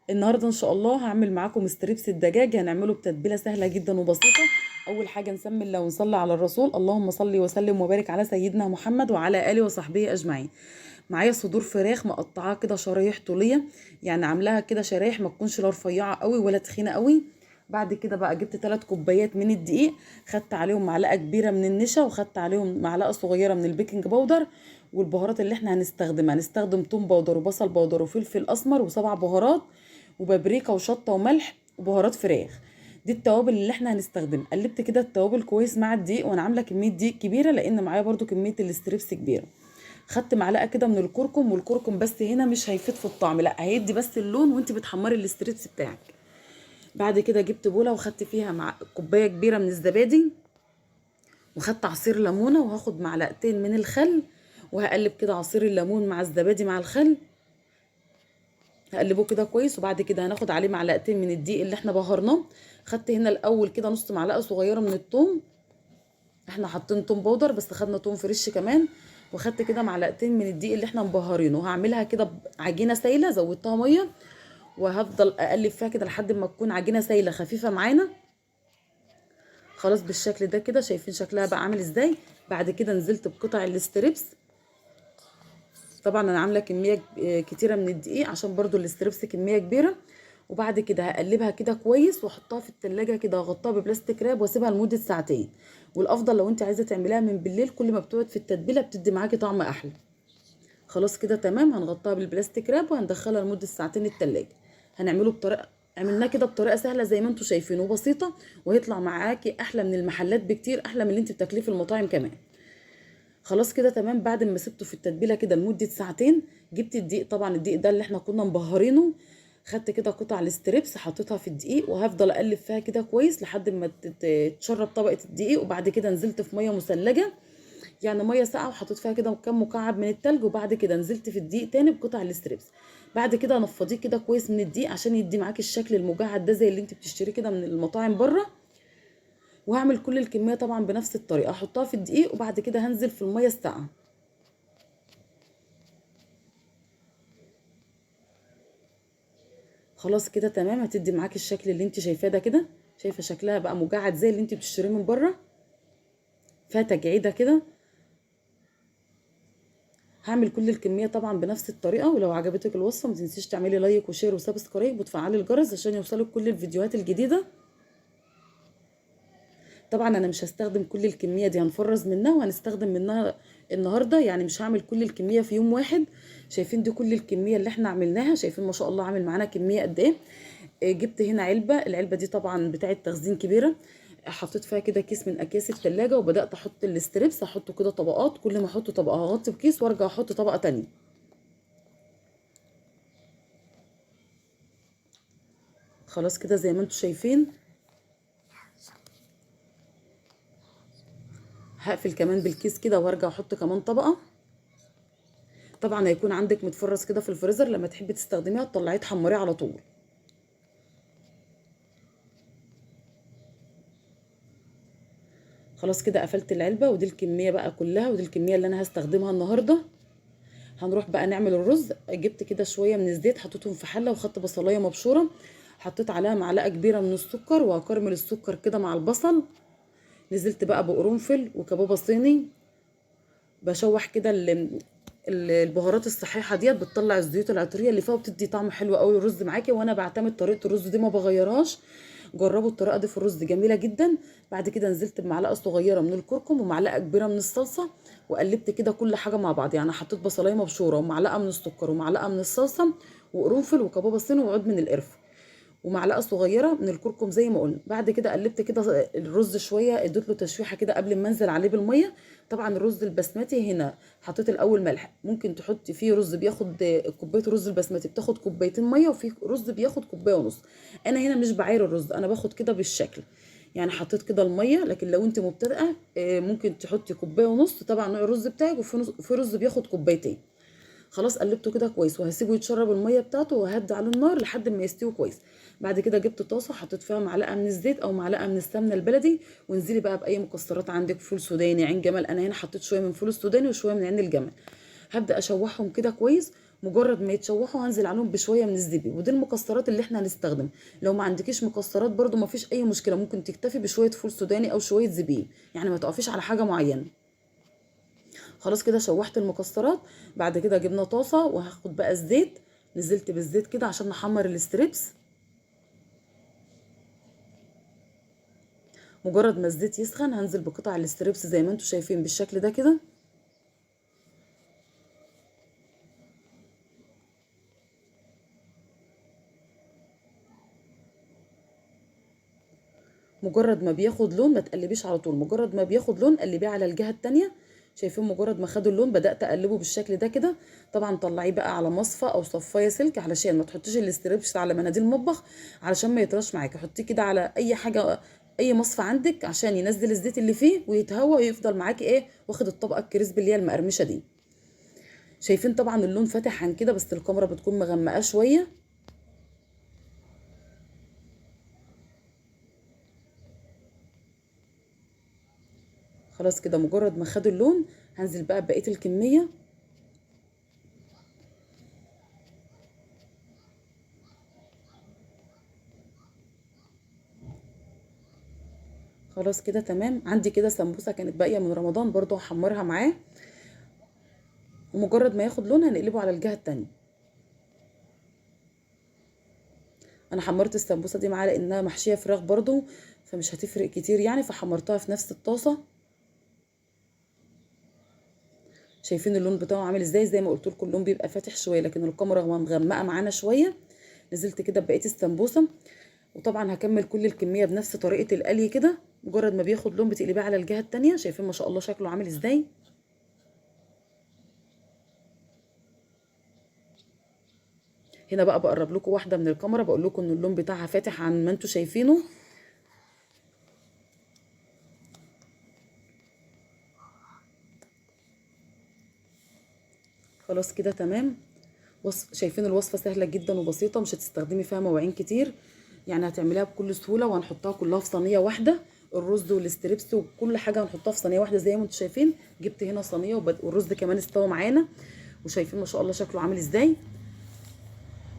النهارده ان شاء الله هعمل معاكم ستريبس الدجاج. هنعمله بتتبيله سهله جدا وبسيطه. اول حاجه نسمي الله ونصلي على الرسول. اللهم صل وسلم وبارك على سيدنا محمد وعلى اله وصحبه اجمعين. معايا صدور فراخ مقطعاها كده شرايح طوليه، يعني عاملاها كده شرايح ما تكونش لا رفيعه قوي ولا تخينه قوي. بعد كده بقى جبت 3 كوبايات من الدقيق، خدت عليهم معلقه كبيره من النشا، وخدت عليهم معلقه صغيره من البيكنج باودر. والبهارات اللي احنا هنستخدم توم باودر وبصل باودر وفلفل اسمر وسبع بهارات وبابريكا وشطه وملح وبهارات فراخ. دي التوابل اللي احنا هنستخدمها. قلبت كده التوابل كويس مع الدقيق، وانا عامله كميه دقيق كبيره لان معايا برضو كميه الاستريبس كبيره. خدت معلقه كده من الكركم، والكركم بس هنا مش هيفيد في الطعم، لا هيدي بس اللون وانت بتحمري الاستريبس بتاعك. بعد كده جبت بوله وخدت فيها مع كوبايه كبيره من الزبادي، وخدت عصير ليمونه، وهاخد معلقتين من الخل، وهقلب كده عصير الليمون مع الزبادي مع الخل. هقلبه كده كويس، وبعد كده هناخد عليه معلقتين من الدقيق اللي احنا بهرناه. خدت هنا الاول كده نص معلقه صغيره من الثوم، احنا حاطين توم باودر بس خدنا توم فريش كمان. وخدت كده معلقتين من الدقيق اللي احنا مبهرينه. هعملها كده عجينه سايله، زودتها ميه وهفضل اقلب فيها كده لحد ما تكون عجينه سايله خفيفه معانا. خلاص بالشكل ده كده، شايفين شكلها بقى عامل ازاي. بعد كده نزلت بقطع الاستريبس. طبعا انا عامله كميه كتيره من الدقيق عشان برضو الاستريبس كميه كبيره. وبعد كده هقلبها كده كويس واحطها في التلاجة كده، اغطيها ببلاستيك راب واسيبها لمده ساعتين. والافضل لو انت عايزه تعمليها من بالليل، كل ما بتقعد في التتبيله بتدي معاكي طعم احلى. خلاص كده تمام، هنغطيها بالبلاستيك راب وهندخلها لمده ساعتين التلاجة. هنعمله بطريقه، عملناه كده بطريقه سهله زي ما انتم شايفين وبسيطه، وهيطلع معاكي احلى من المحلات بكتير، احلى من اللي انت بتاكليه في المطاعم كمان. خلاص كده تمام. بعد ما سبته في التتبيله كده لمده ساعتين، جبت الدقيق، طبعا الدقيق ده اللي احنا كنا مبهرينه. خدت كده قطع الستريبس حطيتها في الدقيق، وهفضل اقلب فيها كده كويس لحد ما تتشرب طبقه الدقيق. وبعد كده نزلت في ميه مثلجه، يعني ميه ساقعه، وحطيت فيها كده كام مكعب من التلج. وبعد كده نزلت في الدقيق تاني بقطع الستريبس. بعد كده نفضيه كده كويس من الدقيق عشان يدي معاكي الشكل المجعد ده زي اللي انت بتشتريه كده من المطاعم بره. وهعمل كل الكميه طبعا بنفس الطريقه، احطها في الدقيق وبعد كده هنزل في الميه الساقعه. خلاص كده تمام، هتدي معاكي الشكل اللي انت شايفاه ده كده. شايفه شكلها بقى مجعد زي اللي انت بتشتريه من بره، فيها تجعيده كده. هعمل كل الكميه طبعا بنفس الطريقه. ولو عجبتك الوصفه ما تنسيش تعملي لايك وشير وسبسكرايب وتفعلي الجرس عشان يوصلك كل الفيديوهات الجديده. طبعا انا مش هستخدم كل الكميه دي، هنفرز منها وهنستخدم منها النهارده، يعني مش هعمل كل الكميه في يوم واحد. شايفين دي كل الكميه اللي احنا عملناها، شايفين ما شاء الله عامل معانا كميه قد ايه. جبت هنا علبه، العلبه دي طبعا بتاعه تخزين كبيره. حطيت فيها كده كيس من اكياس التلاجة، وبدات احط الاستريبس، احطه كده طبقات، كل ما احط طبقه اغطي بكيس وارجع احط طبقه تانية. خلاص كده زي ما انتم شايفين. هقفل كمان بالكيس كده وارجع احط كمان طبقه. طبعا هيكون عندك متفرز كده في الفريزر، لما تحبي تستخدميها تطلعيه تحمريه على طول. خلاص كده قفلت العلبه، ودي الكميه بقى كلها، ودي الكميه اللي انا هستخدمها النهارده. هنروح بقى نعمل الرز. جبت كده شويه من الزيت حطيتهم في حله، وخدت بصلايه مبشوره حطيت عليها معلقه كبيره من السكر، وهكرمل السكر كده مع البصل. نزلت بقى بقرنفل وكبابه صيني. بشوح كده البهارات الصحيحه ديت بتطلع الزيوت العطريه اللي فيها وبتدي طعم حلو قوي للرز معاكي. وانا بعتمد طريقه الرز دي ما بغيرهاش، جربوا الطريقه دي في الرز جميله جدا. بعد كده نزلت بمعلقه صغيره من الكركم ومعلقه كبيره من الصلصه، وقلبت كده كل حاجه مع بعض. يعني حطيت بصلايه مبشوره ومعلقه من السكر ومعلقه من الصلصه وقرنفل وكبابه صيني وعود من القرفه ومعلقه صغيره من الكركم زي ما قلنا. بعد كده قلبت كده الرز شويه، اديت له تشويحه كده قبل ما انزل عليه بالميه. طبعا الرز البسمتي هنا حطيت الاول ملح، ممكن تحطي فيه رز بياخد كوبايه الرز البسمتي بتاخد كوبايتين ميه، وفي رز بياخد كوبايه ونص. انا هنا مش بعاير الرز، انا باخد كده بالشكل. يعني حطيت كده الميه، لكن لو انت مبتدئه ممكن تحطي كوبايه ونص، طبعا نوع الرز بتاعك، وفي رز بياخد كوبايتين. خلاص قلبته كده كويس، وهسيبه يتشرب الميه بتاعته، وهدي على النار لحد ما يستوي كويس. بعد كده جبت طاسه حطيت فيها معلقه من الزيت او معلقه من السمنه البلدي، وانزلي بقى باي مكسرات عندك، فول سوداني، عين جمل. انا هنا حطيت شويه من فول السوداني وشويه من عين الجمل. هبدا اشوحهم كده كويس، مجرد ما يتشوحوا هنزل عليهم بشويه من الزبيب، ودي المكسرات اللي احنا هنستخدم. لو ما عندكيش مكسرات برضو ما فيش اي مشكله، ممكن تكتفي بشويه فول سوداني او شويه زبيب، يعني ما تقفيش على حاجه معينه. خلاص كده شوحت المكسرات. بعد كده جبنا طاسه وهاخد بقى الزيت، نزلت بالزيت كده عشان نحمر الستريبس. مجرد ما الزيت يسخن هنزل بقطع الستريبس زي ما انتم شايفين بالشكل ده كده. مجرد ما بياخد لون ما تقلبيش على طول، مجرد ما بياخد لون قلبيه على الجهه التانية. شايفين مجرد ما خد اللون بدات اقلبه بالشكل ده كده. طبعا طلعيه بقى على مصفى او صفايه سلك علشان ما تحطيش الاستريبس على مناديل المطبخ علشان ما يطراش معاكي. حطيه كده على اي حاجه، اي مصفى عندك عشان ينزل الزيت اللي فيه ويتهوى ويفضل معاكي ايه واخد الطبقه الكريسبي اللي هي المقرمشه دي. شايفين طبعا اللون فاتح عن كده بس الكاميرا بتكون مغمقاه شويه. خلاص كده مجرد ما خد اللون هنزل بقى بقيه الكميه. خلاص كده تمام. عندي كده سمبوسه كانت باقيه من رمضان برضو هحمرها معاه، ومجرد ما ياخد لون هنقلبه على الجهه التانية. انا حمرت السمبوسه دي معاه لانها محشيه فراخ برضو، فمش هتفرق كتير يعني، فحمرتها في نفس الطاسه. شايفين اللون بتاعه عامل ازاي؟ زي ما قلت لكم اللون بيبقى فاتح شويه لكن الكاميرا مغمقه معانا شويه. نزلت كده بقيه السمبوسه، وطبعا هكمل كل الكميه بنفس طريقه القلي كده. مجرد ما بياخد لون بتقلبيه على الجهه التانية. شايفين ما شاء الله شكله عامل ازاي؟ هنا بقى بقرب لكم واحده من الكاميرا بقول لكم ان اللون بتاعها فاتح عن ما انتم شايفينه. خلاص كده تمام. شايفين الوصفه سهله جدا وبسيطه، مش هتستخدمي فيها مواعين كتير، يعني هتعمليها بكل سهوله. وهنحطها كلها في صينيه واحده، الرز والاستريبس وكل حاجه هنحطها في صينيه واحده زي ما انتم شايفين. جبت هنا صينيه والرز كمان استوى معانا، وشايفين ما شاء الله شكله عامل ازاي.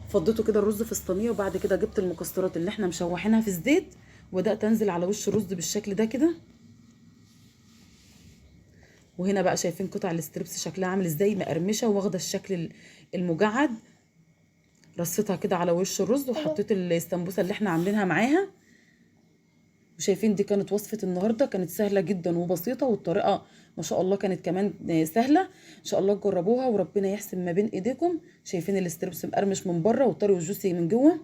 فضيته كده الرز في الصينيه، وبعد كده جبت المكسرات اللي احنا مشوحينها في الزيت وبدات انزل على وش الرز بالشكل ده كده. وهنا بقى شايفين قطع الاستريبس شكلها عامل ازاي، مقرمشه واخده الشكل المجعد. رصيتها كده على وش الرز وحطيت السمبوسه اللي احنا عاملينها معاها. وشايفين دي كانت وصفه النهارده، كانت سهله جدا وبسيطه، والطريقه ما شاء الله كانت كمان سهله. ان شاء الله تجربوها وربنا يحسن ما بين ايديكم. شايفين الاستريبس مقرمش من بره وطري وجوسي من جوه.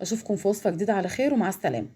اشوفكم في وصفه جديده على خير ومع السلامه.